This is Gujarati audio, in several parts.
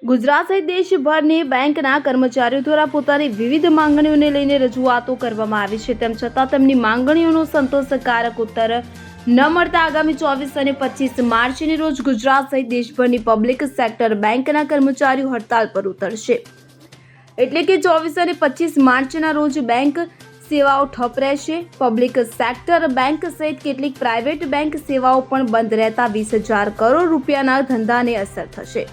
ગુજરાત સહિત દેશભરની બેંકના કર્મચારીઓ દ્વારા પોતાની વિવિધ માંગણીઓને લઈને રજૂઆતો કરવામાં આવી છે, તેમ છતાં તેમની માંગણીઓનો સંતોષકારક ઉત્તર ન મળતા આગામી 24 અને 25 માર્ચની રોજ ગુજરાત સહિત દેશભરની પબ્લિક સેક્ટર બેંકના કર્મચારીઓ હડતાલ પર ઉતરશે। એટલે કે 24 અને 25 માર્ચના રોજ બેંક સેવાઓ ઠપ રહેશે। પબ્લિક સેક્ટર બેંક સહિત કેટલીક પ્રાઇવેટ બેંક સેવાઓ પણ બંધ રહેતા 20,000 કરોડ રૂપિયાના ધંધાને અસર થશે।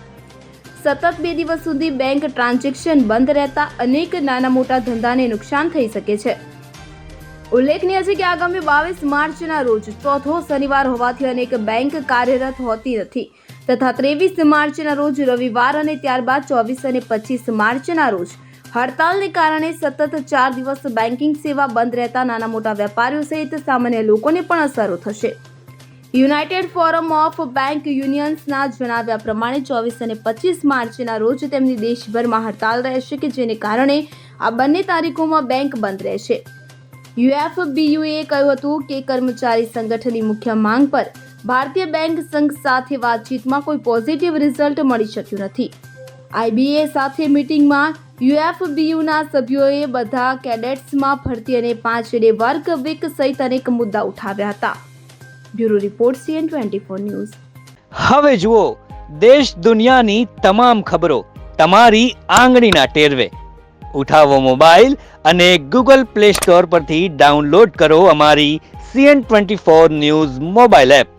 સતત 2 દિવસ સુધી બેંક ટ્રાન્ઝેક્શન બંધ રહેતા અનેક નાના મોટા ધંધાને નુકસાન થઈ શકે છે। ઉલ્લેખનીય છે કે આગામી 22 માર્ચના રોજ ચોથો શનિવાર હોવાથી અનેક બેંક કાર્યરત હોતી નથી તથા 23 માર્ચના રોજ રવિવાર અને ત્યારબાદ 24 અને 25 માર્ચના રોજ હડતાલને કારણે સતત 4 દિવસ બેન્કિંગ સેવા બંધ રહેતા નાના મોટા વેપારીઓ સહિત સામાન્ય લોકોને પણ અસરો થશે। યુનાઇટેડ ફોરમ ઓફ બેંક યુનિયન્સના જણાવ્યા પ્રમાણે 24 અને 25 માર્ચના રોજ તેમની દેશભરમાં હડતાલ રહેશે કે જેને કારણે આ બંને તારીખોમાં બેંક બંધ રહેશે। યુએફબીયુએ કહ્યું હતું કે કર્મચારી સંગઠનની મુખ્ય માંગ પર ભારતીય બેંક સંઘ સાથે વાતચીતમાં કોઈ પોઝિટિવ રિઝલ્ટ મળી શક્યું નથી। આઈબીએ સાથે મીટિંગમાં યુએફબીયુના સભ્યોએ બધા કેડેટ્સમાં ભરતી અને 5 ડે વર્ક વીક સહિત અનેક મુદ્દા ઉઠાવ્યા હતા। Bureau report CN24 news. હવે જુઓ દેશ દુનિયાની તમામ ખબરો તમારી આંગળીના ટેરવે। ઉઠાવો મોબાઈલ અને ગૂગલ પ્લે સ્ટોર પરથી ડાઉનલોડ કરો અમારી CN24 ન્યૂઝ મોબાઈલ એપ।